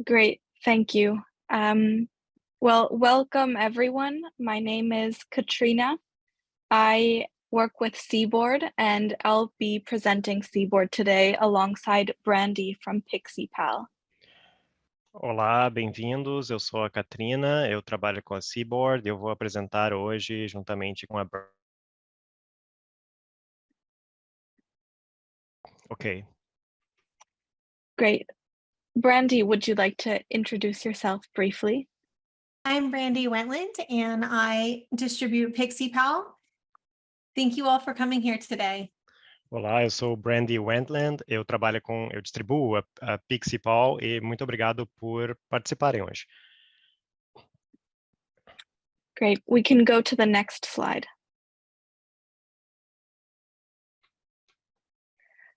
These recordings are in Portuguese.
Great, thank you. Well, welcome everyone. My name is Katrina. I work with CBOARD and I'll be presenting CBOARD today alongside Brandy from PixiePal. Olá, bem-vindos. Eu sou a Katrina, eu trabalho com a CBOARD e eu vou apresentar hoje juntamente com a Ok. Great. Brandy, would you like to introduce yourself briefly? I'm Brandy Wentland and I distribute PixiePal. Thank you all for coming here today. Olá, eu sou o Brandy Wentland, eu distribuo a PixiePal e muito obrigado por participarem hoje. Great, we can go to the next slide.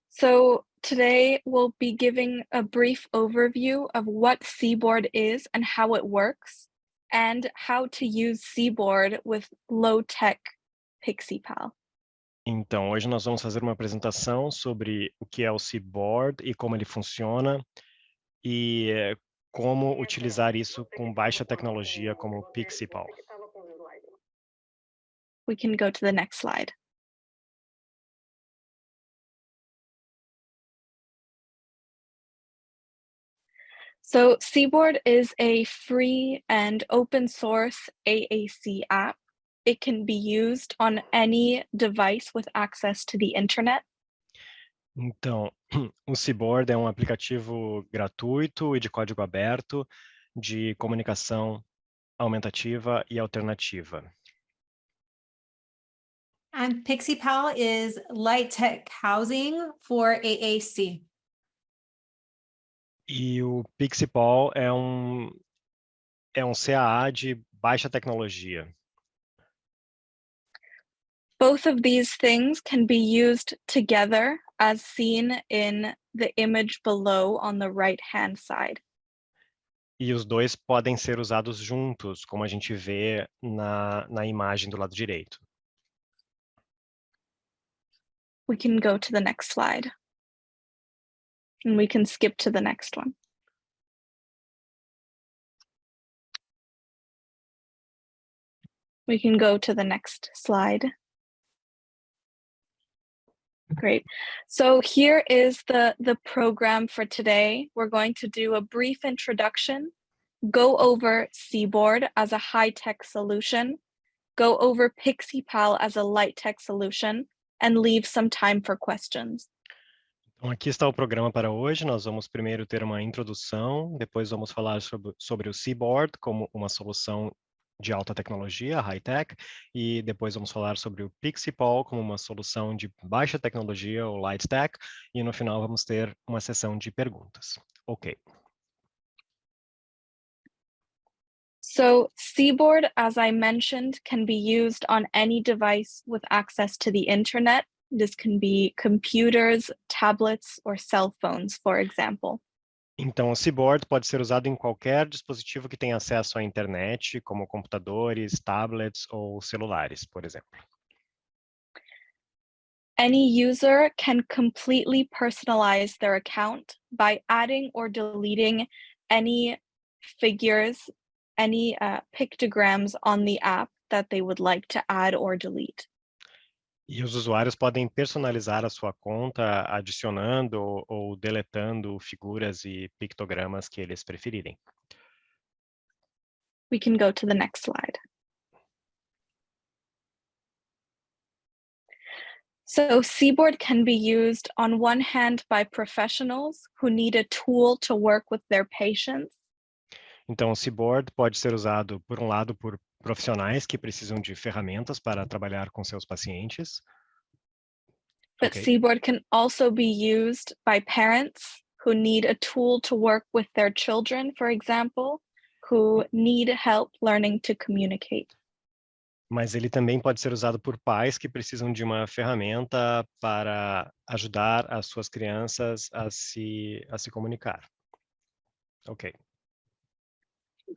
So today we'll be giving a brief overview of what CBOARD is and how it works, and how to use CBOARD with low-tech PixiePal. Então, hoje nós vamos fazer uma apresentação sobre o que é o CBOARD e como ele funciona e como utilizar isso com baixa tecnologia como o PixiePal. We can go to the next slide. So CBOARD is a free and open source AAC app. It can be used on any device with access to the internet. Então, o CBOARD é um aplicativo gratuito e de código aberto de comunicação aumentativa e alternativa. And PixiePal is light tech housing for AAC. E o PixiePal é um CAA de baixa tecnologia. Both of these things can be used together as seen in the image below on the right-hand side. E os dois podem ser usados juntos, como a gente vê na imagem do lado direito. We can go to the next slide. And we can skip to the next one. We can go to the next slide. Great. So here is the program for today. We're going to do a brief introduction, go over CBOARD as a high-tech solution, go over PixiePal as a light-tech solution, and leave some time for questions. Então, aqui está o programa para hoje. Nós vamos primeiro ter uma introdução, depois vamos falar sobre o CBOARD como uma solução de alta tecnologia, high-tech, e depois vamos falar sobre o PixiePal como uma solução de baixa tecnologia, ou light-tech, e no final vamos ter uma sessão de perguntas. Ok. So CBOARD, as I mentioned, can be used on any device with access to the internet. This can be computers, tablets, or cell phones, for example. Então, o CBOARD pode ser usado em qualquer dispositivo que tenha acesso à internet, como computadores, tablets ou celulares, por exemplo. Any user can completely personalize their account by adding or deleting any figures, any pictograms on the app that they would like to add or delete. E os usuários podem personalizar a sua conta adicionando ou deletando figuras e pictogramas que eles preferirem. We can go to the next slide. So CBOARD can be used on one hand by professionals who need a tool to work with their patients. Então, o CBOARD pode ser usado, por um lado, por profissionais que precisam de ferramentas para trabalhar com seus pacientes. But Okay. CBOARD can also be used by parents who need a tool to work with their children, for example, who need help learning to communicate. Mas ele também pode ser usado por pais que precisam de uma ferramenta para ajudar as suas crianças a se comunicar. Ok.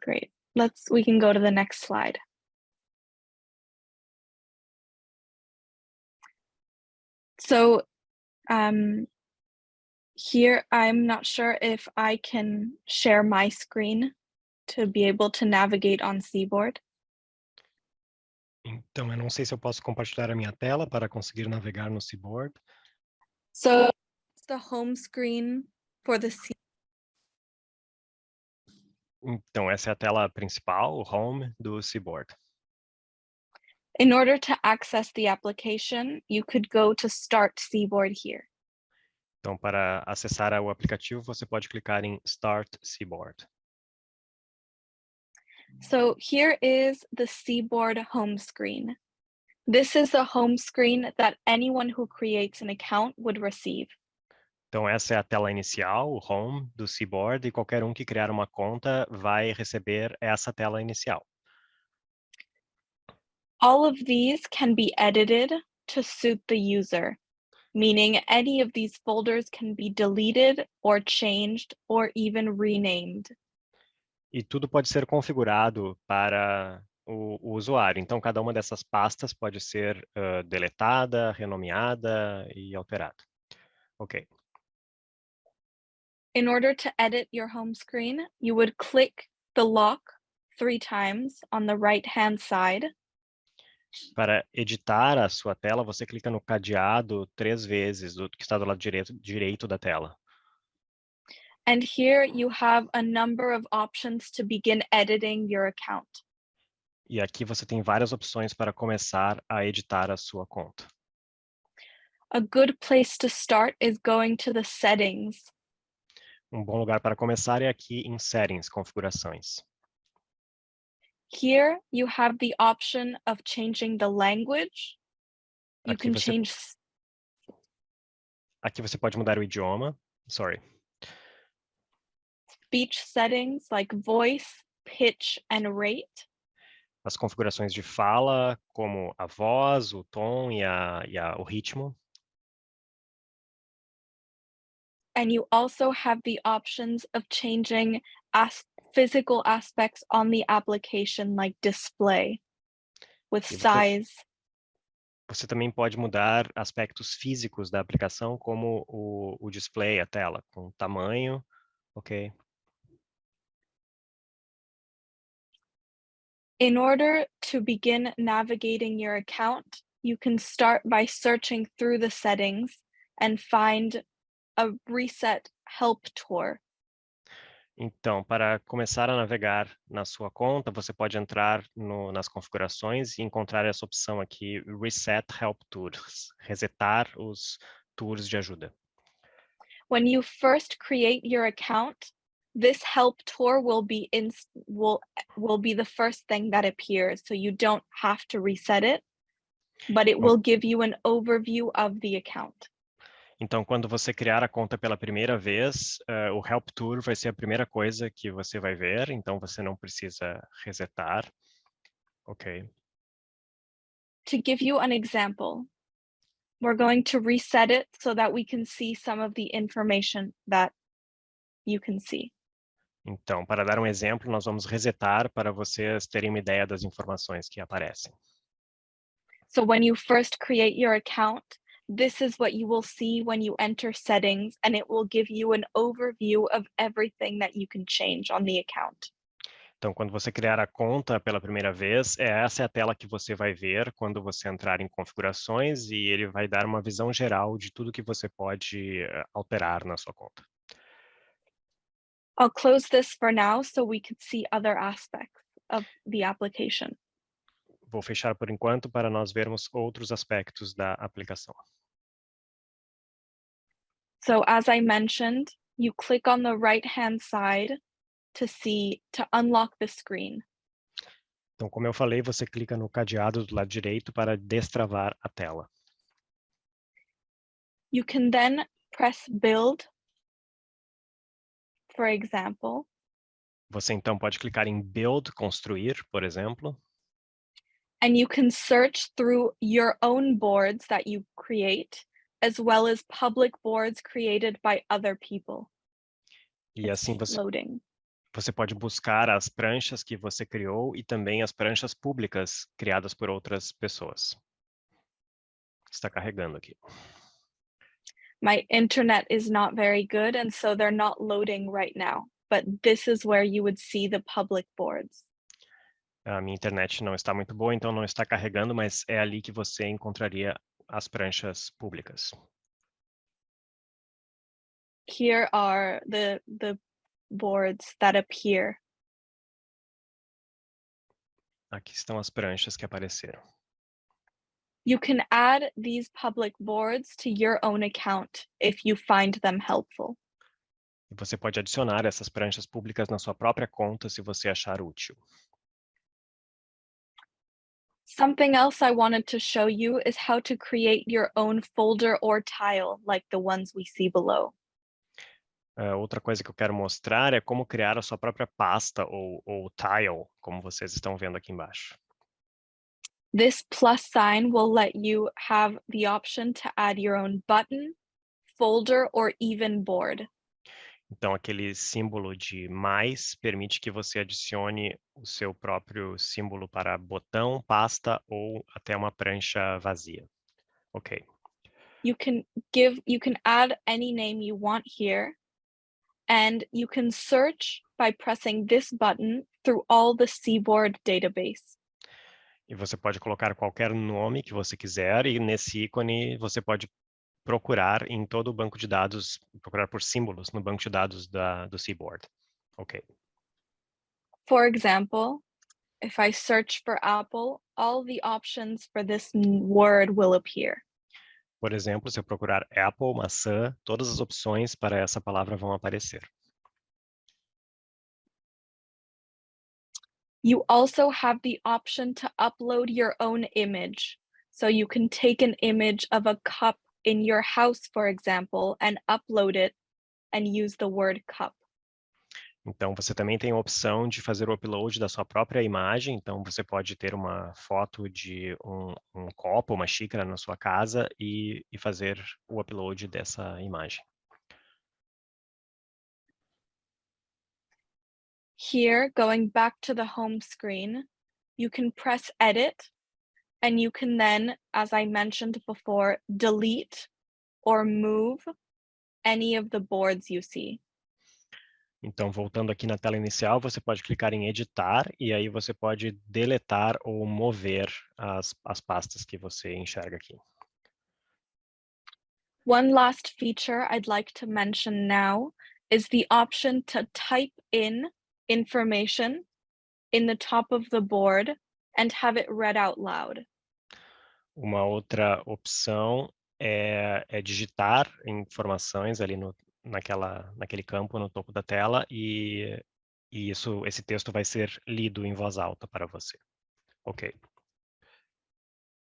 Great. We can go to the next slide. So Here, I'm not sure if I can share my screen to be able to navigate on CBOARD. Então, eu não sei se eu posso compartilhar a minha tela para conseguir navegar no CBOARD. So it's the home screen for the Então, essa é a tela principal, o home do CBOARD. In order to access the application, you could go to Start CBOARD here. Então, para acessar o aplicativo, você pode clicar em Start CBOARD. So here is the CBOARD home screen. This is the home screen that anyone who creates an account would receive. Então, essa é a tela inicial, o home do CBOARD, e qualquer um que criar uma conta vai receber essa tela inicial. All of these can be edited to suit the user, meaning any of these folders can be deleted or changed or even renamed. E tudo pode ser configurado para o usuário. Então, cada uma dessas pastas pode ser deletada, renomeada e alterada. Ok. In order to edit your home screen, you would click the lock 3 times on the right-hand side. Para editar a sua tela, você clica no cadeado 3 vezes, que está do lado direito da tela. And here you have a number of options to begin editing your account. E aqui você tem várias opções para começar a editar a sua conta. A good place to start is going to the settings. Um bom lugar para começar é aqui em Settings, Configurações. Here you have the option of changing the language. You Aqui can você, change aqui você pode mudar o idioma. Sorry. speech settings like voice, pitch, and rate. As configurações de fala, como a voz, o tom e o ritmo. And you also have the options of changing physical aspects on the application like display with E size. você também pode mudar aspectos físicos da aplicação, como o display, a tela, com tamanho, ok? In order to begin navigating your account, you can start by searching through the settings and find a reset help tour. Então, para começar a navegar na sua conta, você pode entrar nas configurações e encontrar essa opção aqui, Reset Help Tours, resetar os tours de ajuda. When you first create your account, this help tour will be the first thing that appears, so you don't have to reset it, but it will give you an overview of the account. Então, quando você criar a conta pela primeira vez, o Help Tour vai ser a primeira coisa que você vai ver, então você não precisa resetar. Ok. To give you an example, we're going to reset it so that we can see some of the information that you can see. Então, para dar um exemplo, nós vamos resetar para vocês terem uma ideia das informações que aparecem. So when you first create your account, this is what you will see when you enter settings, and it will give you an overview of everything that you can change on the account. Então, quando você criar a conta pela primeira vez, essa é a tela que você vai ver quando você entrar em configurações e ele vai dar uma visão geral de tudo que você pode alterar na sua conta. I'll close this for now so we could see other aspects of the application. Vou fechar por enquanto para nós vermos outros aspectos da aplicação. So as I mentioned, you click on the right-hand side to unlock the screen. Então, como eu falei, você clica no cadeado do lado direito para destravar a tela. You can then press build, for example, Você então pode clicar em Build, construir, por exemplo. and you can search through your own boards that you create, as well as public boards created by other people. E assim It's loading. você pode buscar as pranchas que você criou e também as pranchas públicas criadas por outras pessoas. Está carregando aqui. My internet is not very good, and so they're not loading right now. But this is where you would see the public boards. A minha internet não está muito boa, então não está carregando, mas é ali que você encontraria as pranchas públicas. Here are the boards that appear. Aqui estão as pranchas que apareceram. You can add these public boards to your own account if you find them helpful. E você pode adicionar essas pranchas públicas na sua própria conta se você achar útil. Something else I wanted to show you is how to create your own folder or tile like the ones we see below. Outra coisa que eu quero mostrar é como criar a sua própria pasta ou tile, como vocês estão vendo aqui embaixo. This plus sign will let you have the option to add your own button, folder, or even board. Então, aquele símbolo de mais permite que você adicione o seu próprio símbolo para botão, pasta ou até uma prancha vazia. Ok. You can add any name you want here, and you can search by pressing this button through all the CBOARD database. E você pode colocar qualquer nome que você quiser e nesse ícone você pode procurar em todo o banco de dados, procurar por símbolos no banco de dados do CBOARD. Ok. For example, if I search for Apple, all the options for this word will appear. Por exemplo, se eu procurar Apple, maçã, todas as opções para essa palavra vão aparecer. You also have the option to upload your own image. So you can take an image of a cup in your house, for example, and upload it and use the word cup. Então, você também tem a opção de fazer o upload da sua própria imagem. Então, você pode ter uma foto de um copo, uma xícara na sua casa e fazer o upload dessa imagem. Here, going back to the home screen, you can press edit and you can then, as I mentioned before, delete or move any of the boards you see. Então, voltando aqui na tela inicial, você pode clicar em editar e aí você pode deletar ou mover as pastas que você enxerga aqui. One last feature I'd like to mention now is the option to type in information in the top of the board and have it read out loud. Uma outra opção é digitar informações ali naquele campo no topo da tela e esse texto vai ser lido em voz alta para você. Ok.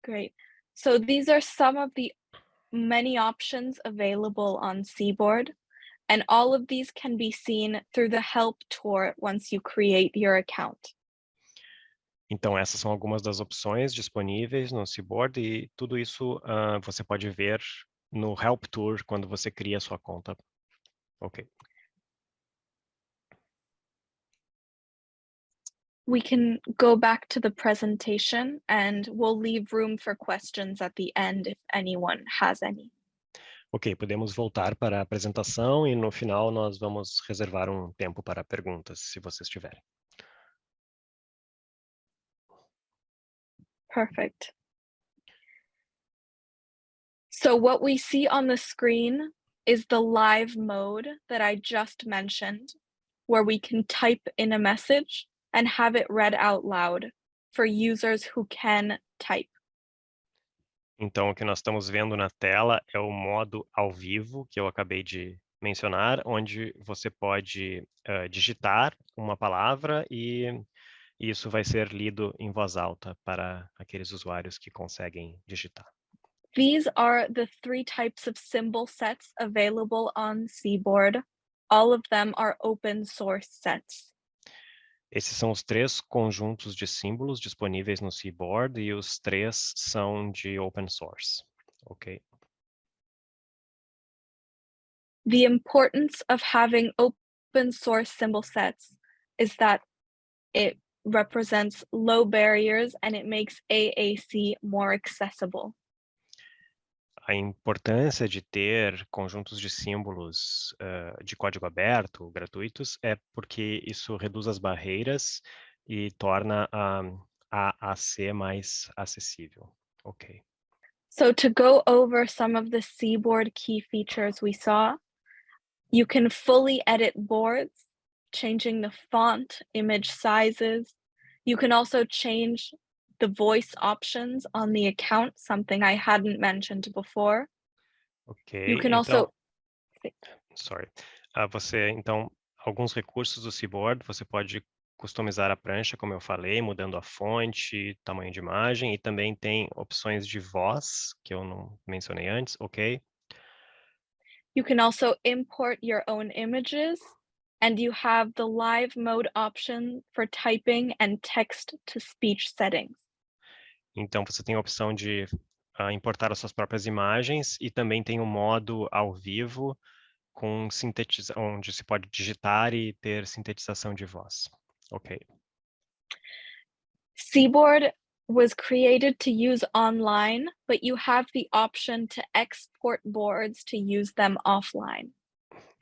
Great. So these are some of the many options available on CBOARD, and all of these can be seen through the help tour once you create your account. Então, essas são algumas das opções disponíveis no CBOARD e tudo isso você pode ver no Help Tour quando você cria a sua conta. Ok. We can go back to the presentation and we'll leave room for questions at the end if anyone has any. Ok, podemos voltar para a apresentação e no final nós vamos reservar um tempo para perguntas, se vocês tiverem. Perfect. So what we see on the screen is the live mode that I just mentioned, where we can type in a message and have it read out loud for users who can type. Então, o que nós estamos vendo na tela é o modo ao vivo, que eu acabei de mencionar, onde você pode digitar uma palavra e isso vai ser lido em voz alta para aqueles usuários que conseguem digitar. These are the 3 types of symbol sets available on CBOARD. All of them are open source sets. Esses são os 3 conjuntos de símbolos disponíveis no CBOARD e os 3 são de open source. Ok. The importance of having open source symbol sets is that it represents low barriers and it makes AAC more accessible. A importância de ter conjuntos de símbolos de código aberto, gratuitos, é porque isso reduz as barreiras e torna a AAC mais acessível. Ok. So to go over some of the CBOARD key features we saw, you can fully edit boards, changing the font, image sizes. You can also change the voice options on the account, something I hadn't mentioned before. You Ok, can então, also sorry. Então, alguns recursos do CBOARD, você pode customizar a prancha, como eu falei, mudando a fonte, tamanho de imagem, e também tem opções de voz, que eu não mencionei antes, ok? You can also import your own images, and you have the live mode option for typing and text-to-speech settings. Então, você tem a opção de importar as suas próprias imagens e também tem o modo ao vivo com onde se pode digitar e ter sintetização de voz. Ok. CBOARD was created to use online, but you have the option to export boards to use them offline.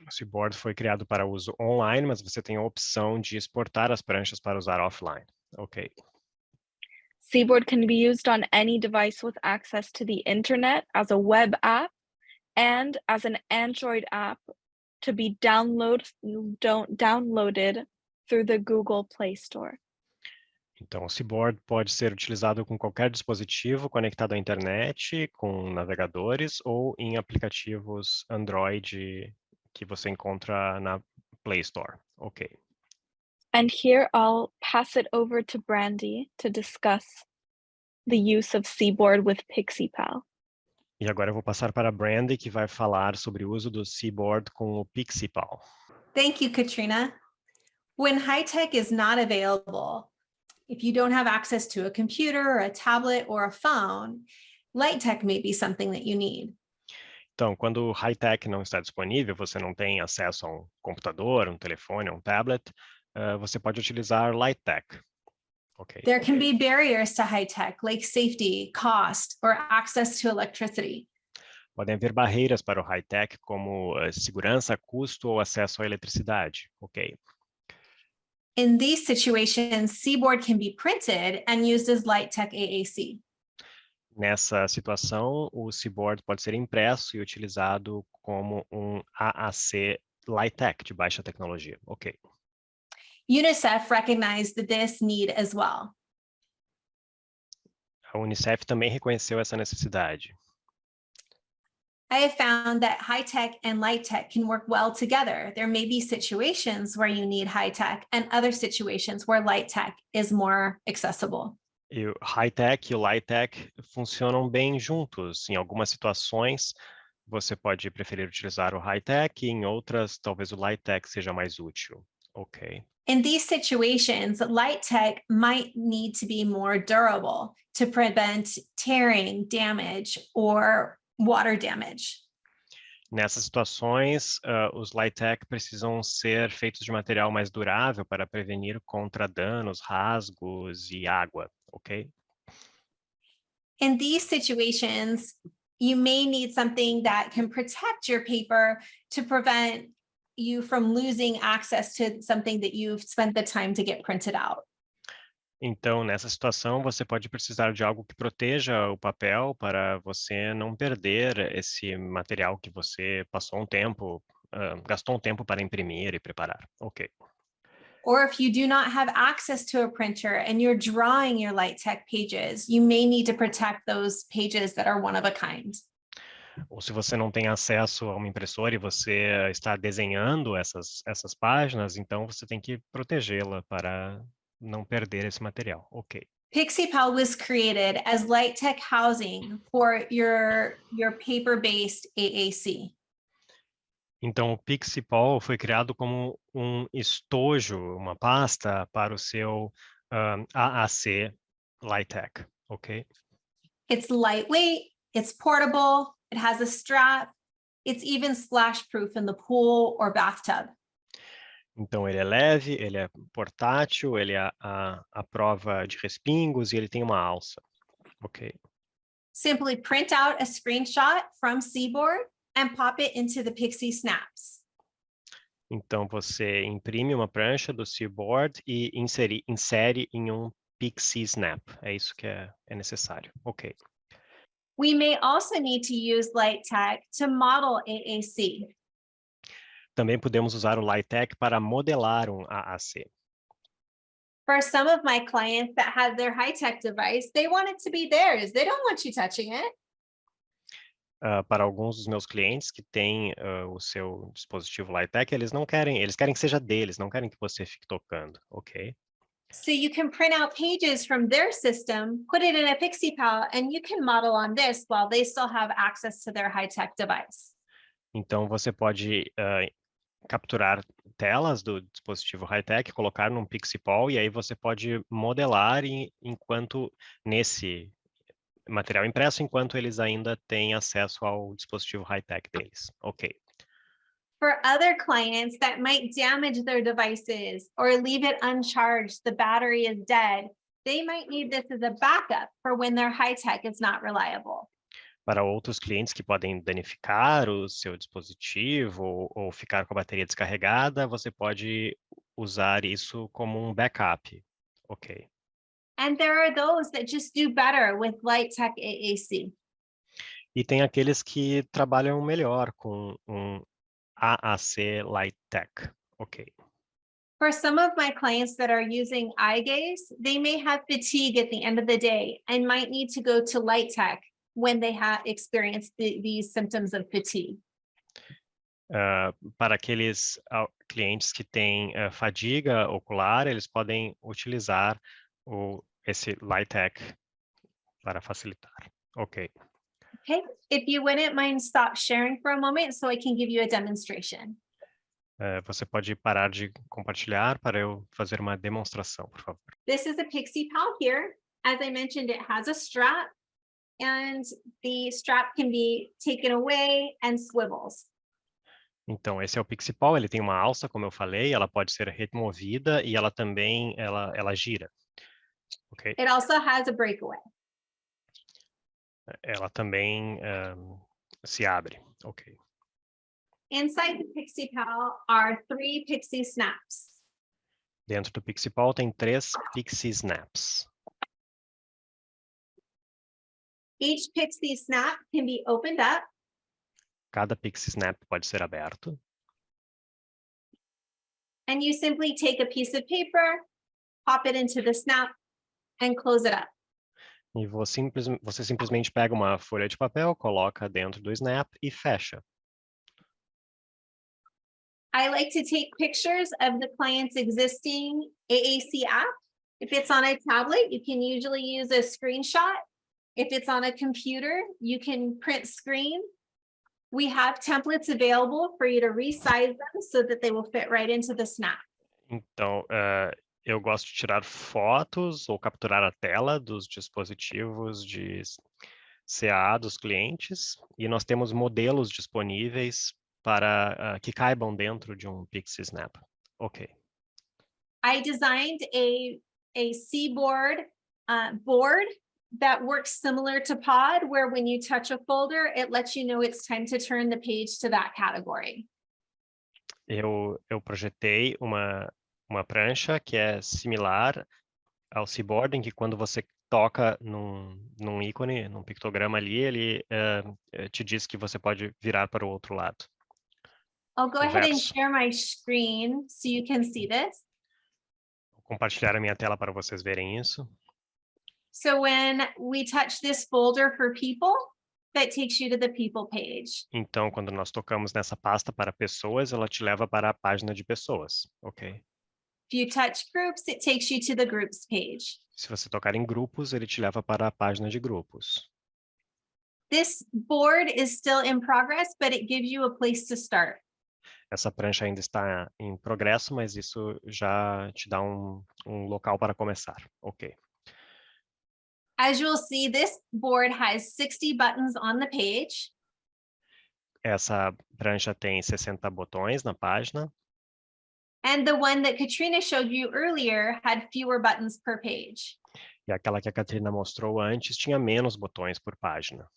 O CBOARD foi criado para uso online, mas você tem a opção de exportar as pranchas para usar offline. Ok. CBOARD can be used on any device with access to the internet as a web app and as an Android app to be downloaded through the Google Play Store. Então, o CBOARD pode ser utilizado com qualquer dispositivo conectado à internet, com navegadores ou em aplicativos Android que você encontra na Play Store. Ok. And here I'll pass it over to Brandy to discuss the use of CBOARD with PixiePal. E agora eu vou passar para a Brandy, que vai falar sobre o uso do CBOARD com o PixiePal. Thank you, Katrina. When high tech is not available, if you don't have access to a computer or a tablet or a phone, light tech may be something that you need. Então, quando o high-tech não está disponível, você não tem acesso a um computador, um telefone, um tablet, você pode utilizar light-tech. Ok. There can be barriers to high tech, like safety, cost, or access to electricity. Podem haver barreiras para o high-tech, como segurança, custo ou acesso à eletricidade. Ok. In these situations, CBOARD can be printed and used as light tech AAC. Nessa situação, o CBOARD pode ser impresso e utilizado como um AAC light-tech, de baixa tecnologia. Ok. UNICEF recognized this need as well. A UNICEF também reconheceu essa necessidade. I have found that high tech and light tech can work well together. There may be situations where you need high tech and other situations where light tech is more accessible. E o high-tech e o light-tech funcionam bem juntos. Em algumas situações, você pode preferir utilizar o high-tech, e em outras, talvez o light-tech seja mais útil. Ok. In these situations, light tech might need to be more durable to prevent tearing, damage, or water damage. Nessas situações, os light-tech precisam ser feitos de material mais durável para prevenir contra danos, rasgos e água. Ok? In these situations, you may need something that can protect your paper to prevent you from losing access to something that you've spent the time to get printed out. Então, nessa situação, você pode precisar de algo que proteja o papel para você não perder esse material que você passou um tempo, gastou um tempo para imprimir e preparar. Ok. Or if you do not have access to a printer and you're drawing your light tech pages, you may need to protect those pages that are one of a kind. Ou se você não tem acesso a uma impressora e você está desenhando essas páginas, então você tem que protegê-la para não perder esse material. Ok. PixiePal was created as light tech housing for your paper-based AAC. Então, o PixiePal foi criado como um estojo, uma pasta para o seu AAC LightTech, ok? It's lightweight, it's portable, it has a strap, it's even splash-proof in the pool or bathtub. Então, ele é leve, ele é portátil, ele é à prova de respingos e ele tem uma alça, ok? Simply print out a screenshot from CBOARD and pop it into the Pixie Snaps. Então, você imprime uma prancha do CBOARD e insere em um Pixie Snap. É isso que é necessário. Ok. We may also need to use LightTech to model AAC. Também podemos usar o LightTech para modelar um AAC. For some of my clients that have their high-tech device, they want it to be theirs. They don't want you touching it. Para alguns dos meus clientes que têm o seu dispositivo LightTech, eles querem que seja deles, não querem que você fique tocando, ok? So you can print out pages from their system, put it in a Pixie Pal, and you can model on this while they still have access to their high-tech device. Então, você pode capturar telas do dispositivo high-tech, colocar num Pixie-Pal, e aí você pode modelar enquanto nesse material impresso, enquanto eles ainda têm acesso ao dispositivo high-tech deles. Ok. For other clients that might damage their devices or leave it uncharged, the battery is dead, they might need this as a backup for when their high-tech is not reliable. Para outros clientes que podem danificar o seu dispositivo ou ficar com a bateria descarregada, você pode usar isso como um backup. Ok. And there are those that just do better with LightTech AAC. E tem aqueles que trabalham melhor com um AAC LightTech. Ok. For some of my clients that are using eye gaze, they may have fatigue at the end of the day and might need to go to LightTech when they have experienced these symptoms of fatigue. Para aqueles clientes que têm fadiga ocular, eles podem utilizar esse LightTech para facilitar. Ok. Okay, if you wouldn't mind stop sharing for a moment so I can give you a demonstration. Você pode parar de compartilhar para eu fazer uma demonstração, por favor. This is a Pixie Pal here. As I mentioned, it has a strap and the strap can be taken away and swivels. Então, esse é o Pixie-Pal, ele tem uma alça, como eu falei, ela pode ser removida e ela também ela gira. Ok? It also has a breakaway. Ela também se abre. Ok. Inside the Pixie Pal are 3 Pixie Snaps. Dentro do Pixie-Pal tem 3 Pixie Snaps. Each Pixie Snap can be opened up. Cada Pixie Snap pode ser aberto. And you simply take a piece of paper, pop it into the snap, and close it up. E você simplesmente pega uma folha de papel, coloca dentro do Snap e fecha. I like to take pictures of the client's existing AAC app. If it's on a tablet, you can usually use a screenshot. If it's on a computer, you can print screen. We have templates available for you to resize them so that they will fit right into the snap. Então, eu gosto de tirar fotos ou capturar a tela dos dispositivos de CAA dos clientes e nós temos modelos disponíveis para que caibam dentro de um Pixie Snap. Ok. I designed a CBOARD board that works similar to Pod, where when you touch a folder, it lets you know it's time to turn the page to that category. Eu projetei uma prancha que é similar ao CBOARD, em que quando você toca num ícone, num pictograma ali, ele te diz que você pode virar para o outro lado. I'll go ahead and Verso. share my screen so you can see this. Vou compartilhar a minha tela para vocês verem isso. So when we touch this folder for people, that takes you to the people page. Então, quando nós tocamos nessa pasta para pessoas, ela te leva para a página de pessoas, ok? If you touch groups, it takes you to the groups page. Se você tocar em grupos, ele te leva para a página de grupos. This board is still in progress, but it gives you a place to start. Essa prancha ainda está em progresso, mas isso já te dá um local para começar, ok? As you'll see, this board has 60 buttons on the page. Essa prancha tem 60 botões na página. And the one that Katrina showed you earlier had fewer buttons per page. E aquela que a Catrina mostrou antes tinha menos botões por página.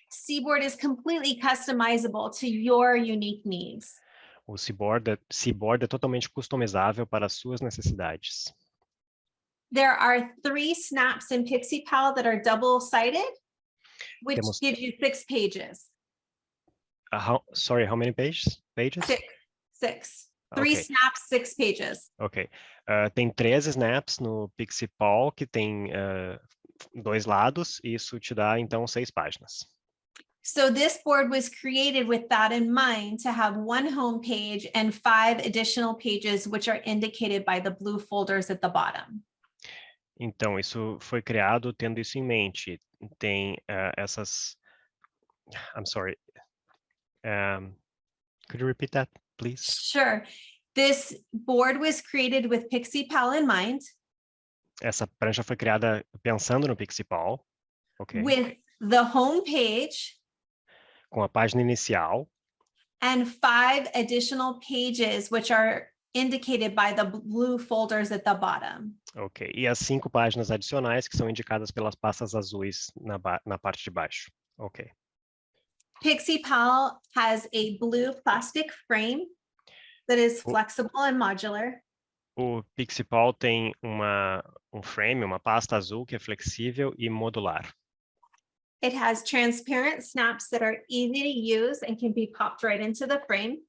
CBOARD is completely customizable to your unique needs. O CBOARD é totalmente customizável para as suas necessidades. There are 3 snaps in PixiePal that are double-sided, which gives you 6 pages. How many pages? 6. 3 Okay. snaps, 6 pages. Ok. Tem 3 snaps no PixiePal que tem 2 lados, e isso te dá, então, 6 páginas. So this board was created with that in mind, to have 1 home page and 5 additional pages, which are indicated by the blue folders at the bottom. Então, isso foi criado tendo isso em mente. Tem essas... I'm sorry. Could you repeat that, please? Sure. This board was created with PixiePal in mind, Essa prancha foi criada pensando no PixiePal, ok? with the home page Com a página inicial and 5 additional pages, which are indicated by the blue folders at the bottom. ok. E as 5 páginas adicionais que são indicadas pelas pastas azuis na parte de baixo. Ok. PixiePal has a blue plastic frame that is flexible and modular. O PixiePal tem um frame, uma pasta azul que é flexível e modular. It has transparent snaps that are easy to use and can be popped right into the frame.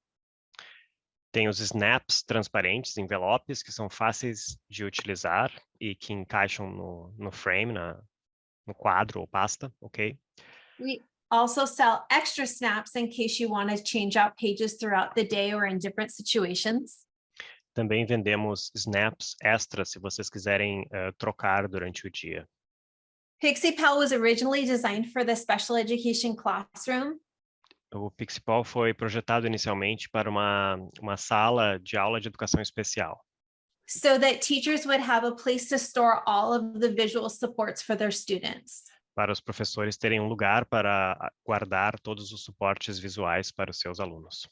Tem os snaps transparentes, envelopes, que são fáceis de utilizar e que encaixam no frame, no quadro ou pasta, ok? We also sell extra snaps in case you want to change out pages throughout the day or in different situations. Também vendemos snaps extras se vocês quiserem trocar durante o dia. PixiePal was originally designed for the special education classroom. O PixiePal foi projetado inicialmente para uma sala de aula de educação especial, So that teachers would have a place to store all of the visual supports for their students. para os professores terem um lugar para guardar todos os suportes visuais para os seus alunos.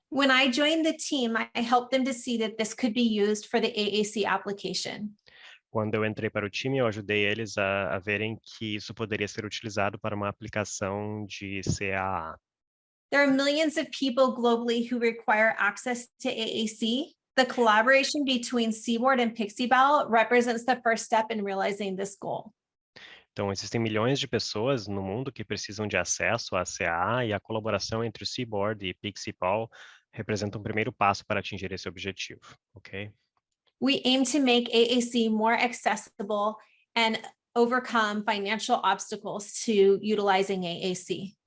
When I joined the team, I helped them to see that this could be used for the AAC application. Quando eu entrei para o time, eu ajudei eles a verem que isso poderia ser utilizado para uma aplicação de CAA. There are millions of people globally who require access to AAC. The collaboration between CBOARD and PixiePal represents the first step in realizing this goal. Então, existem milhões de pessoas no mundo que precisam de acesso à CAA, e a colaboração entre o CBOARD e PixiePal representa um primeiro passo para atingir esse objetivo, ok? We aim to make AAC more accessible and overcome financial obstacles to utilizing AAC.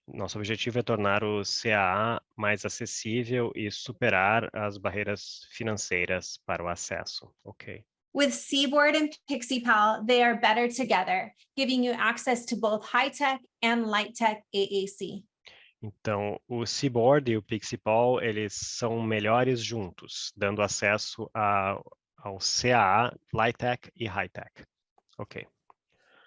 Nosso objetivo é tornar o CAA mais acessível e superar as barreiras financeiras para o acesso, ok? With CBOARD and PixiePal, they are better together, giving you access to both high-tech and light-tech AAC. Então, o CBOARD e o PixiePal, eles são melhores juntos, dando acesso ao CAA, Light-Tech e High-Tech. Ok.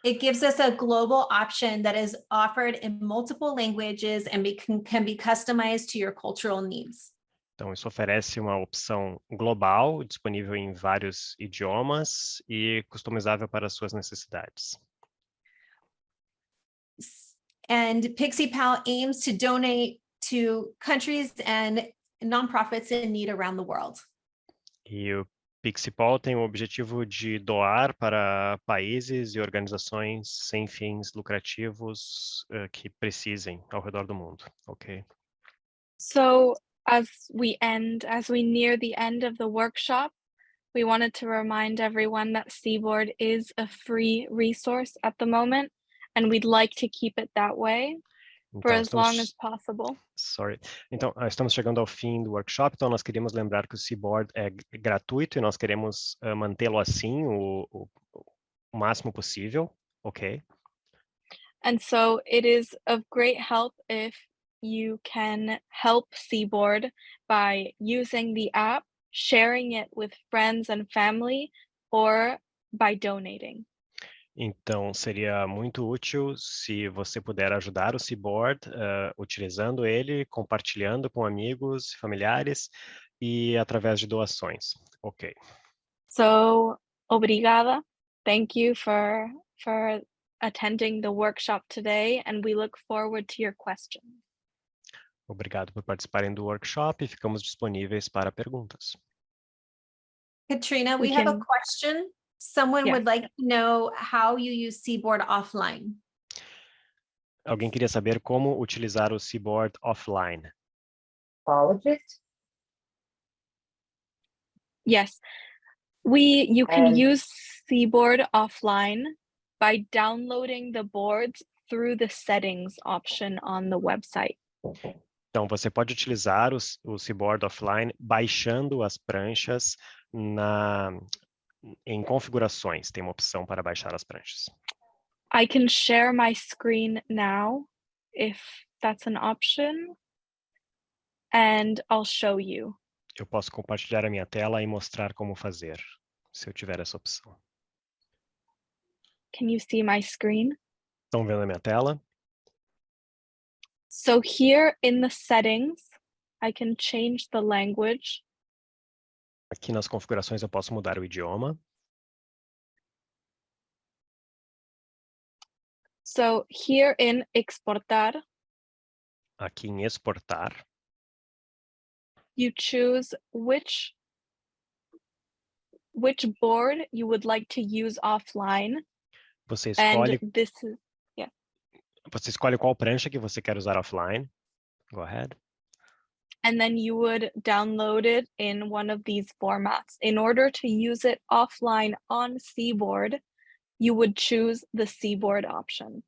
It gives us a global option that is offered in multiple languages and can be customized to your cultural needs. Então, isso oferece uma opção global, disponível em vários idiomas e customizável para as suas necessidades. And PixiePal aims to donate to countries and nonprofits in need around the world. E o PixiePal tem o objetivo de doar para países e organizações sem fins lucrativos que precisem ao redor do mundo, ok? So as we near the end of the workshop, we wanted to remind everyone that CBOARD is a free resource at the moment, and we'd like to keep it that way for Então, as long as possible. Então, estamos chegando ao fim do workshop, então nós queríamos lembrar que o CBOARD é gratuito e nós queremos mantê-lo assim o máximo possível, ok? And so it is of great help if you can help CBOARD by using the app, sharing it with friends and family, or by donating. Então, seria muito útil se você puder ajudar o CBOARD utilizando ele, compartilhando com amigos, familiares e através de doações. Ok. So, obrigada, thank you for attending the workshop today, and we look forward to your questions. Obrigado por participarem do workshop e ficamos disponíveis para perguntas. Katrina, We we have a can- question. Someone Yes. would like to know how you use CBOARD offline. Alguém queria saber como utilizar o CBOARD offline. Yes, you can And- use CBOARD offline by downloading the boards through the settings option on the website. Então, você pode utilizar o CBOARD offline baixando as pranchas em configurações. Tem uma opção para baixar as pranchas. I can share my screen now, if that's an option, and I'll show you. Eu posso compartilhar a minha tela e mostrar como fazer, se eu tiver essa opção. Can you see my screen? Estão vendo a minha tela? So here in the settings, I can change the language. Aqui nas configurações eu posso mudar o idioma. So here in exportar, Aqui em exportar, you choose which board you would like to use offline, você and escolhe, this is você escolhe qual prancha que você quer usar offline. Go ahead. and then you would download it in one of these formats. In order to use it offline on CBOARD, you would choose the CBOARD option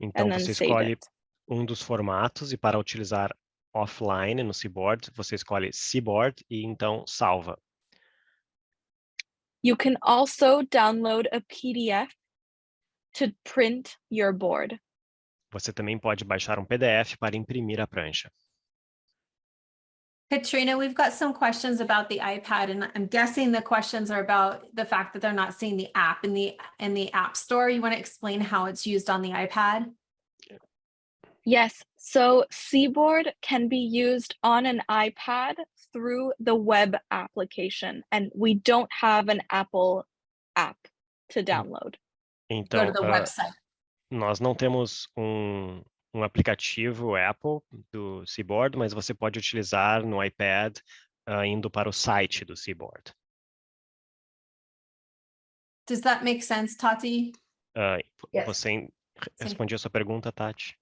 Então and then você save escolhe it. um dos formatos e para utilizar offline no CBOARD, você escolhe CBOARD e então salva. You can also download a PDF to print your board. Você também pode baixar um PDF para imprimir a prancha. Katrina, we've got some questions about the iPad, and I'm guessing the questions are about the fact that they're not seeing the app in the App Store. You want to explain how it's used on the iPad? Yes, so CBOARD can be used on an iPad through the web application, and we don't have an Apple app to download. Go Então, to the website. nós não temos um aplicativo Apple do CBOARD, mas você pode utilizar no iPad indo para o site do CBOARD. Does that make sense, Tati? Yes. Você respondeu a sua pergunta, Tati?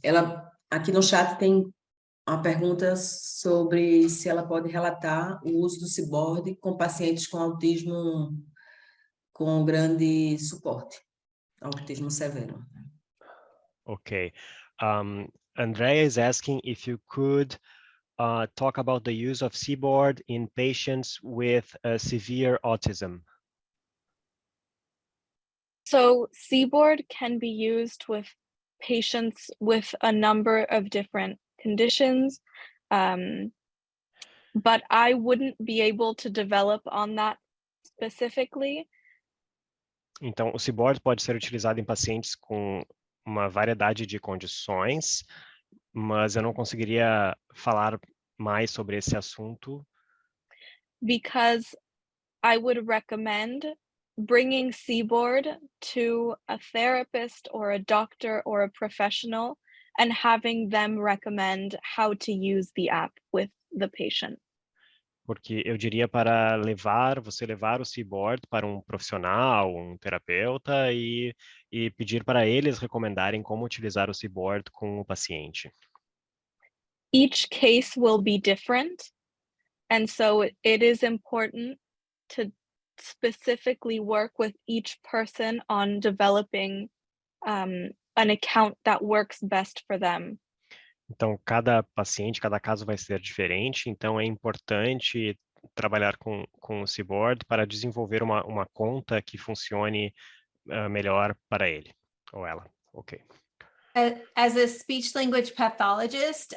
Ela aqui no chat tem uma pergunta sobre se ela pode relatar o uso do CBOARD com pacientes com autismo com grande suporte, autismo severo. Okay. Andrea is asking if you could talk about the use of CBOARD in patients with severe autism. So CBOARD can be used with patients with a number of different conditions, but I wouldn't be able to develop on that specifically. Então, o CBOARD pode ser utilizado em pacientes com uma variedade de condições, mas eu não conseguiria falar mais sobre esse assunto. Because I would recommend bringing CBOARD to a therapist or a doctor or a professional and having them recommend how to use the app with the patient. Porque eu diria para você levar o CBOARD para um profissional, um terapeuta e pedir para eles recomendarem como utilizar o CBOARD com o paciente. Each case will be different, and so it is important to specifically work with each person on developing an account that works best for them. Então, cada paciente, cada caso vai ser diferente, então é importante trabalhar com o CBOARD para desenvolver uma conta que funcione melhor para ele ou ela. Ok. As a speech language pathologist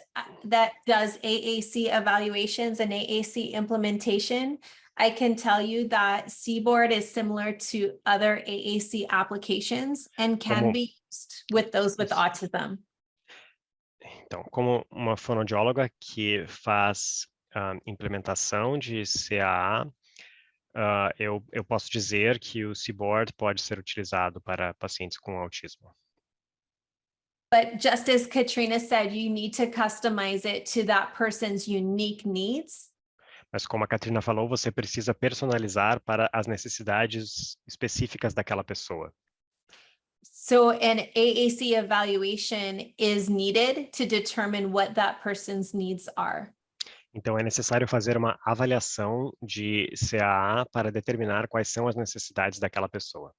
that does AAC evaluations and AAC implementation, I can tell you that CBOARD is similar to other AAC applications and can be used with those with autism. Então, como uma fonoaudióloga que faz implementação de CAA, Eu posso dizer que o CBOARD pode ser utilizado para pacientes com autismo. But just as Katrina said, you need to customize it to that person's unique needs. Mas como a Katrina falou, você precisa personalizar para as necessidades específicas daquela pessoa. So an AAC evaluation is needed to determine what that person's needs are. Então, é necessário fazer uma avaliação de CAA para determinar quais são as necessidades daquela pessoa.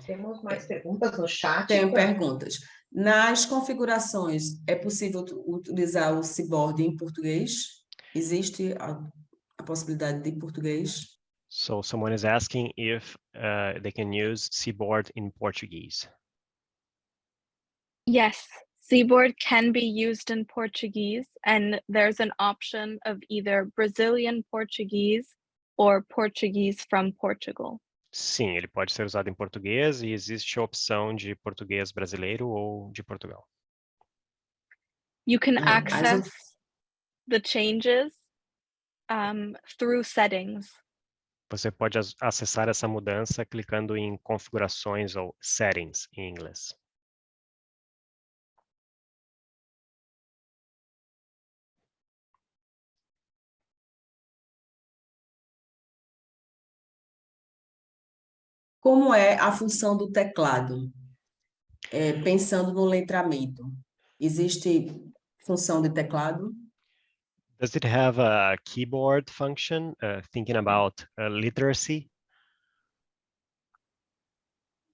Temos mais perguntas no chat? Tenho perguntas. Nas configurações, é possível utilizar o CBOARD em português? Existe a possibilidade de português? So someone is asking if they can use CBOARD in Portuguese. Yes, CBOARD can be used in Portuguese, and there's an option of either Brazilian Portuguese or Portuguese from Portugal. Sim, ele pode ser usado em português e existe a opção de português brasileiro ou de Portugal. You can Ah, access the changes through settings. Você pode acessar essa mudança clicando em configurações ou settings em inglês. Como é a função do teclado? Pensando no letramento, existe função de teclado? Does it have a keyboard function, thinking about literacy?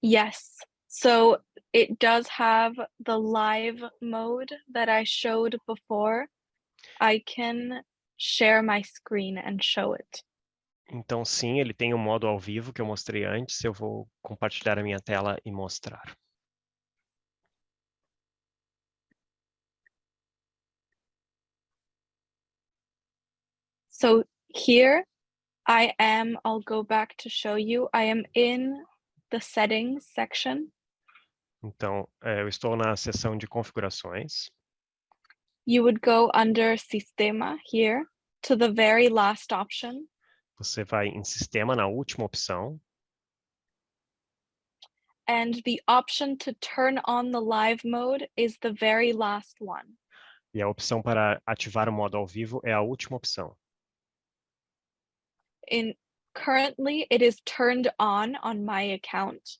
Yes, so it does have the live mode that I showed before. I can share my screen and show it. Então, sim, ele tem o modo ao vivo que eu mostrei antes. Eu vou compartilhar a minha tela e mostrar. So here I'll go back to show you. I am in the settings section. Então, eu estou na seção de configurações. You would go under Sistema here to the very last option. Você vai em Sistema, na última opção. And the option to turn on the live mode is the very last one. E a opção para ativar o modo ao vivo é a última opção. Currently, it is turned on my account,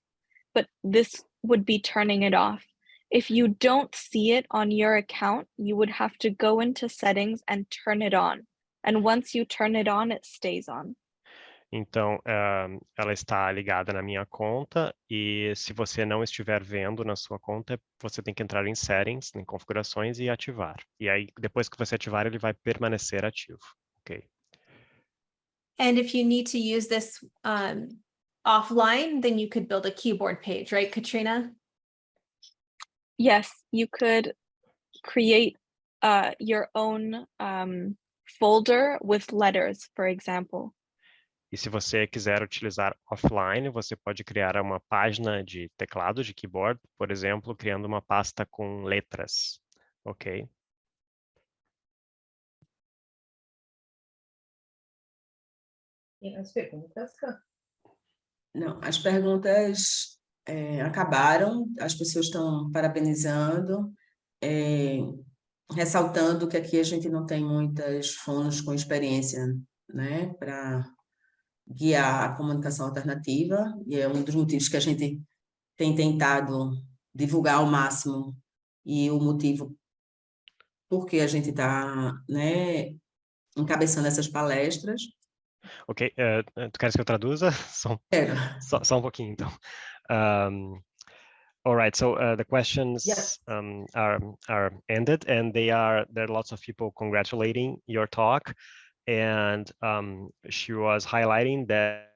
but this would be turning it off. If you don't see it on your account, you would have to go into settings and turn it on. And once you turn it on, it stays on. Então, ela está ligada na minha conta e se você não estiver vendo na sua conta, você tem que entrar em Settings, em Configurações e ativar. E aí, depois que você ativar, ele vai permanecer ativo. Ok. And if you need to use this offline, then you could build a keyboard page, right, Katrina? Yes, you could create your own folder with letters, for example. E se você quiser utilizar offline, você pode criar uma página de teclado, de keyboard, por exemplo, criando uma pasta com letras. Ok? E as perguntas? Não, as perguntas acabaram, as pessoas estão parabenizando, ressaltando que aqui a gente não tem muitas fonos com experiência, né, para guiar a comunicação alternativa, e é um dos motivos que a gente tem tentado divulgar ao máximo, e o motivo por que a gente está, né, encabeçando essas palestras. Ok, tu queres que eu traduza? Só um pouquinho, então. All right, so the questions Yes. are ended, and there are lots of people congratulating your talk, and she was highlighting that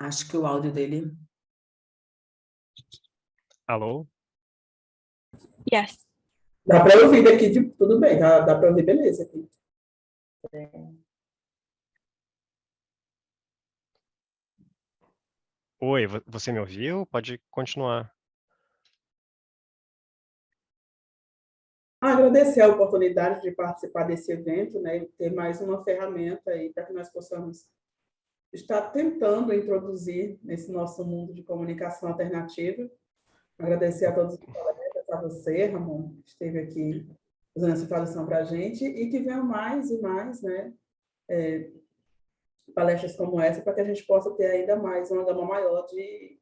Acho que o áudio dele Alô? Yes. Dá para ouvir daqui, tudo bem, dá para ouvir beleza aqui. Oi, você me ouviu? Pode continuar. Agradecer a oportunidade de participar desse evento, né, e ter mais uma ferramenta aí para que nós possamos estar tentando introduzir nesse nosso mundo de comunicação alternativa. Agradecer a todos os colegas, a você, Ramon, que esteve aqui fazendo essa tradução para a gente, e que venham mais e mais, né, palestras como essa, para que a gente possa ter ainda mais uma gama maior de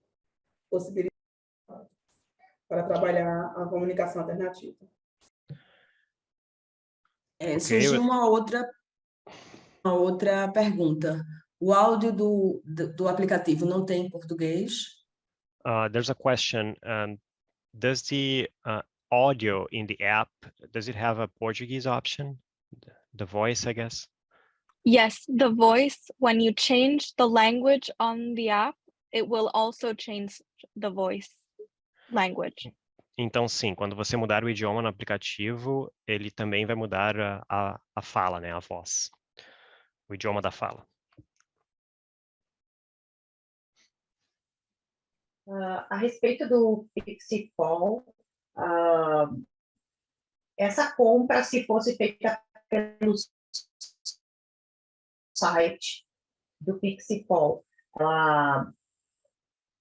possibilidades para trabalhar a comunicação alternativa. Surgiu uma outra pergunta. O áudio do aplicativo não tem em português? There's a question. Does the audio in the app, does it have a Portuguese option? The voice, I guess. Yes, the voice, when you change the language on the app, it will also change the voice language. Então, sim, quando você mudar o idioma no aplicativo, ele também vai mudar a fala, né, a voz. O idioma da fala. A respeito do Pixipol, essa compra, se fosse feita pelo site do Pixipol,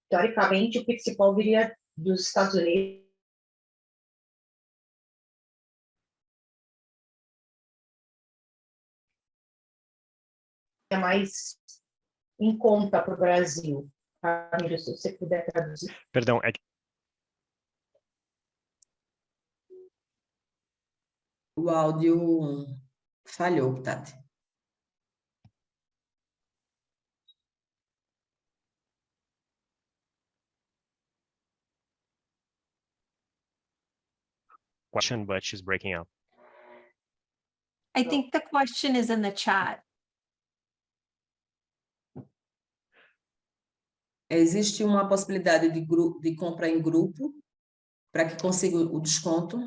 teoricamente, o Pixipol viria dos Estados Unidos. É mais em conta para o Brasil. Ramiro, se você puder traduzir. Perdão, O áudio falhou, Tati. question, but she's breaking up. I think the question is in the chat. Existe uma possibilidade de compra em grupo para que consiga o desconto?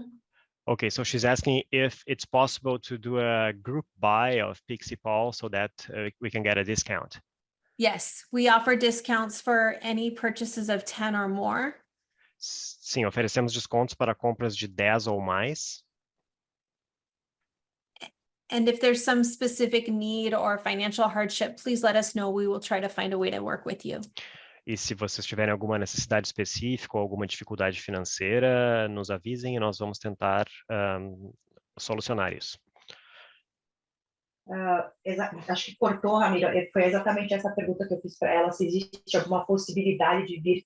Okay, so she's asking if it's possible to do a group buy of Pixipol so that we can get a discount. Yes, we offer discounts for any purchases of 10 or more. Sim, oferecemos descontos para compras de 10 ou mais. And if there's some specific need or financial hardship, please let us know. We will try to find a way to work with you. E se vocês tiverem alguma necessidade específica ou alguma dificuldade financeira, nos avisem e nós vamos tentar solucionar isso. Acho que cortou, Ramiro. Foi exatamente essa pergunta que eu fiz para ela, se existe alguma possibilidade de vir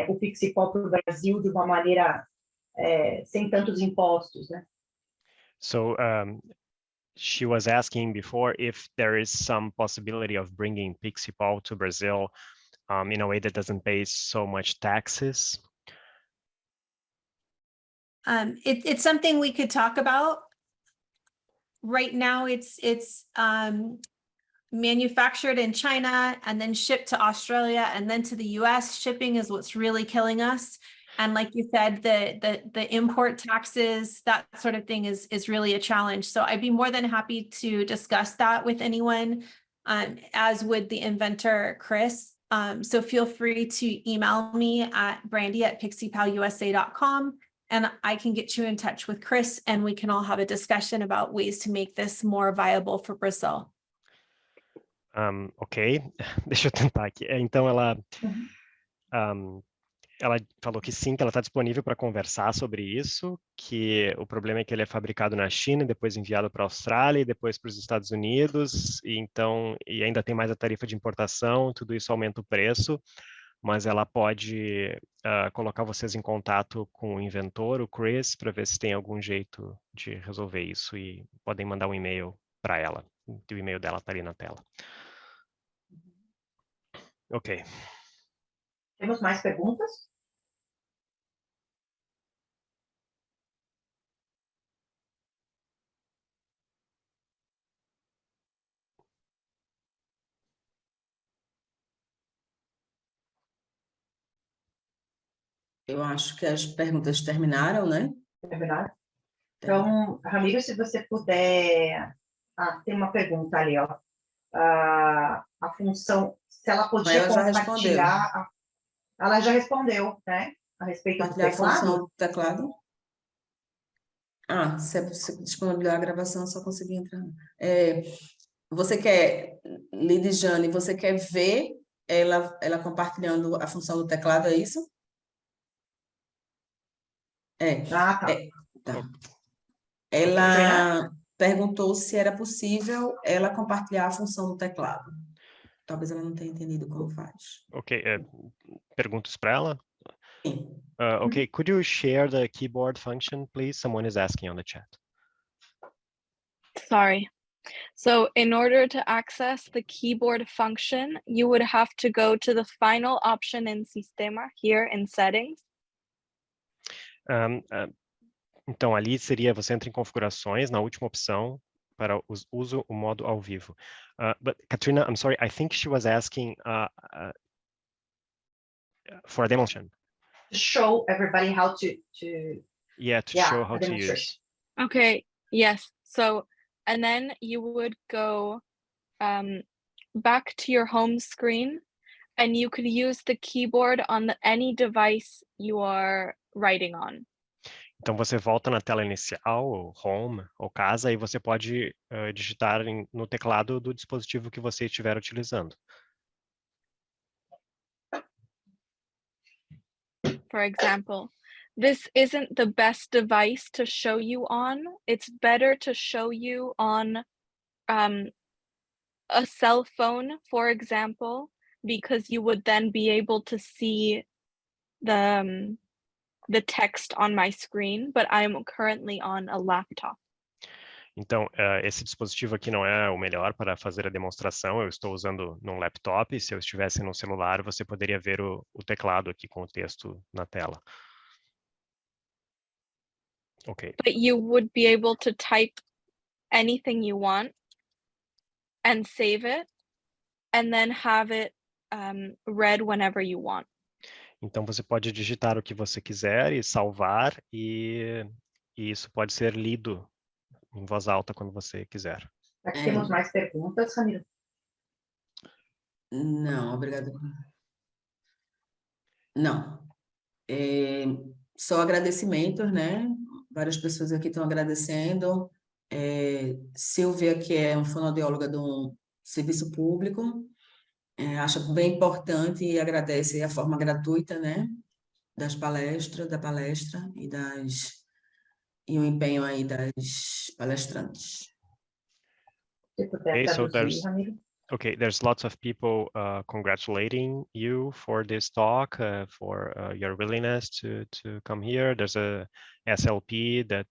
o Pixipol para o Brasil de uma maneira sem tantos impostos, né? So she was asking before if there is some possibility of bringing Pixipol to Brazil in a way that doesn't pay so much taxes. It's something we could talk about. Right now, it's manufactured in China and then shipped to Australia and then to the US. Shipping is what's really killing us. And like you said, the import taxes, that sort of thing is really a challenge. So I'd be more than happy to discuss that with anyone, as would the inventor, Chris. So feel free to email me at brandy@pixiepalusa.com. And I can get you in touch with Chris and we can all have a discussion about ways to make this more viable for Brazil. Ok, deixa eu tentar aqui. Então, ela falou que sim, que ela está disponível para conversar sobre isso, que o problema é que ele é fabricado na China, depois enviado para a Austrália e depois para os Estados Unidos, e ainda tem mais a tarifa de importação, tudo isso aumenta o preço, mas ela pode colocar vocês em contato com o inventor, o Chris, para ver se tem algum jeito de resolver isso, e podem mandar um e-mail para ela. O e-mail dela está ali na tela. Ok. Temos mais perguntas? Eu acho que as perguntas terminaram, né? É verdade? Então, Ramiro, se você puder... tem uma pergunta ali, ó. A função, se ela podia Ela já respondeu. compartilhar... Ela já respondeu, né? A respeito do Compartilhar a função teclado? do teclado. Se disponibilizar a gravação, eu só consegui entrar. Você quer, Lidiane, você quer ver ela compartilhando a função do teclado, é isso? Tá. Tá. Ela perguntou se era possível ela compartilhar a função do teclado. Talvez ela não tenha entendido como faz. Ok, perguntas para ela? Sim. Okay, could you share the keyboard function, please? Someone is asking on the chat. Sorry. So in order to access the keyboard function, you would have to go to the final option in Sistema, here in Settings. Então, ali seria, você entra em configurações, na última opção, para uso o modo ao vivo. But Katrina, I'm sorry, I think she was asking for a demonstration. To show everybody how to show how to use. Okay, yes. So, and then you would go back to your home screen, and you could use the keyboard on any device you are writing on. Então, você volta na tela inicial, ou home, ou casa, e você pode digitar no teclado do dispositivo que você estiver utilizando. For example, this isn't the best device to show you on. It's better to show you on a cell phone, for example, because you would then be able to see the text on my screen, but I'm currently on a laptop. Então, esse dispositivo aqui não é o melhor para fazer a demonstração. Eu estou usando num laptop. Se eu estivesse no celular, você poderia ver o teclado aqui com o texto na tela. Ok. But you would be able to type anything you want and save it, and then have it read whenever you want. Então, você pode digitar o que você quiser e salvar, e isso pode ser lido em voz alta quando você quiser. Aqui temos mais perguntas, Ramiro? Não, obrigada. Não. Só agradecimentos, né? Várias pessoas aqui estão agradecendo. Silvia, que é uma fonoaudióloga do serviço público, acha bem importante e agradece a forma gratuita, né? Da palestra e o empenho aí das palestrantes. Se puder traduzir, Ramiro. Okay, there's lots of people congratulating you for this talk, for your willingness to come here. There's a SLP that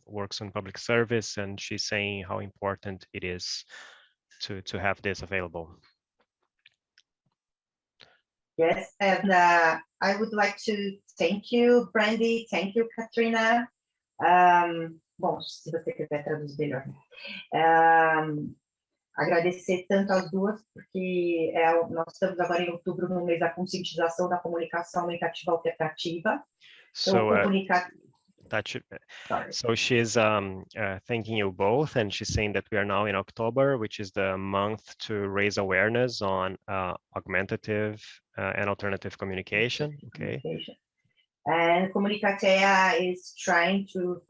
works on public service, and she's saying how important it is to have this available. Yes, and I would like to thank you, Brandy. Thank you, Katrina. Bom, se você quiser traduzir melhor. Agradecer tanto às duas, porque nós estamos agora em outubro, no mês da conscientização da comunicação aumentativa alternativa. So, so she's thanking you both, and she's saying that we are now in October, which is the month to raise awareness on augmentative and alternative communication. Okay. And Comunicatea is trying to...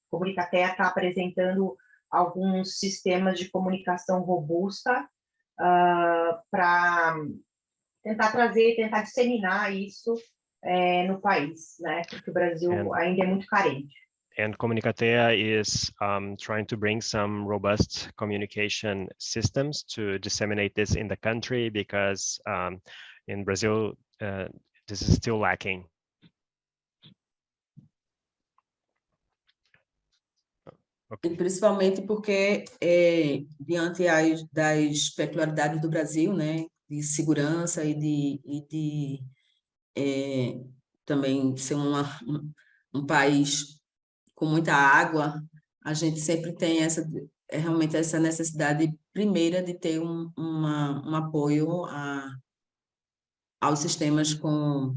Comunicatea está apresentando alguns sistemas de comunicação robusta para tentar disseminar isso no país, né? Porque o Brasil ainda é muito carente. And Comunicatea is trying to bring some robust communication systems to disseminate this in the country, because in Brazil, this is still lacking. Okay. E principalmente porque, diante das peculiaridades do Brasil, né, de segurança e de também ser um país com muita água, a gente sempre tem realmente essa necessidade primeira de ter um apoio aos sistemas com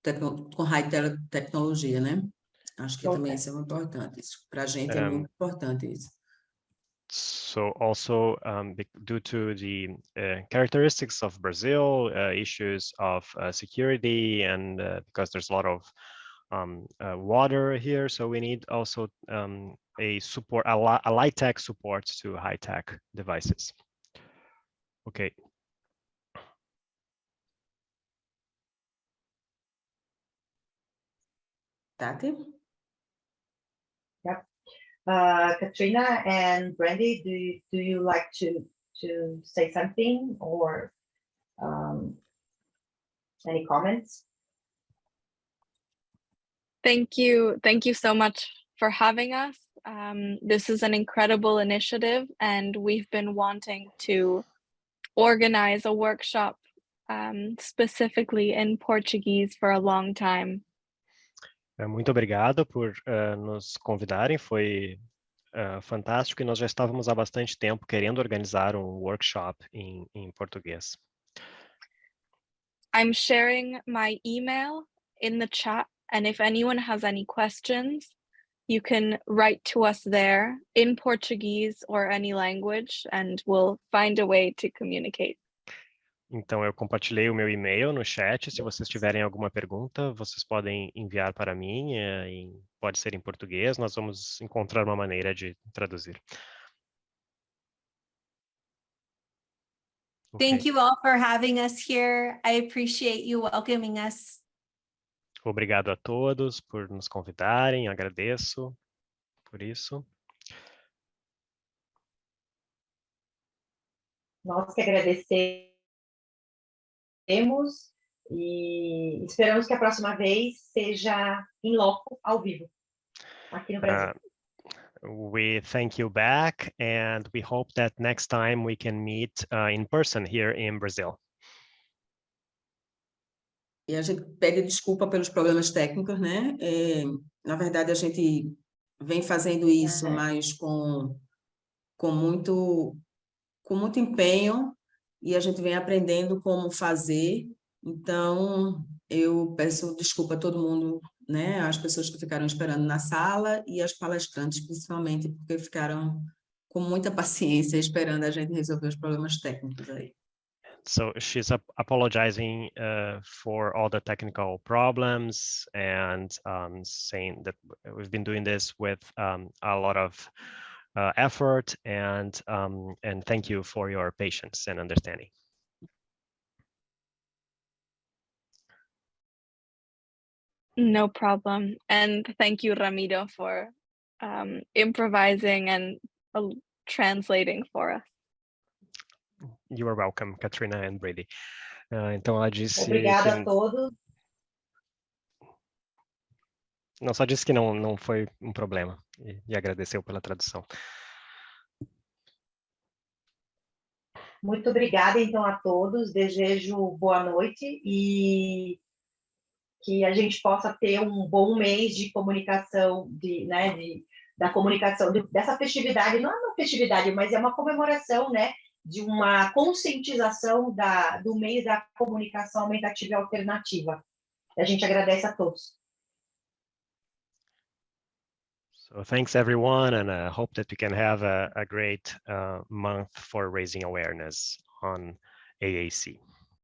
com tecnologia, né? Acho que também Okay. isso é muito importante. Isso para a gente é muito importante isso. So also due to the characteristics of Brazil, issues of security, and because there's a lot of water here, so we need also a support, a light tech support to high tech devices. Okay. Tati? Yep. Katrina and Brandy, do you like to say something or any comments? Thank you so much for having us. This is an incredible initiative, and we've been wanting to organize a workshop specifically in Portuguese for a long time. Muito obrigado por nos convidarem, foi fantástico, e nós já estávamos há bastante tempo querendo organizar um workshop em português. I'm sharing my email in the chat, and if anyone has any questions, you can write to us there in Portuguese or any language, and we'll find a way to communicate. Então, eu compartilhei o meu e-mail no chat. Se vocês tiverem alguma pergunta, vocês podem enviar para mim, pode ser em português, nós vamos encontrar uma maneira de traduzir. Thank you all for having us here. I appreciate you welcoming us. Obrigado a todos por nos convidarem, agradeço por isso. Nós que agradecemos e esperamos que a próxima vez seja em loco, ao vivo, aqui no Brasil. We thank you back, and we hope that next time we can meet in person here in Brazil. E a gente pede desculpa pelos problemas técnicos, né? Na verdade, a gente vem fazendo isso, mas com muito empenho, e a gente vem aprendendo como fazer. Então, eu peço desculpa a todo mundo, né? As pessoas que ficaram esperando na sala e as palestrantes, principalmente, porque ficaram com muita paciência esperando a gente resolver os problemas técnicos aí. So she's apologizing for all the technical problems, and saying that we've been doing this with a lot of effort, and thank you for your patience and understanding. No problem. And thank you, Ramiro, for improvising and translating for us. You are welcome, Katrina and Brady. Então ela disse Obrigada que... a todos. Não, só disse que não foi um problema, e agradeceu pela tradução. Muito obrigada, então, a todos. Desejo boa noite e que a gente possa ter um bom mês de comunicação, da comunicação, dessa festividade. Não é uma festividade, mas é uma comemoração, né, de uma conscientização do mês da comunicação aumentativa e alternativa. A gente agradece a todos. So thanks everyone, and I hope that we can have a great month for raising awareness on AAC.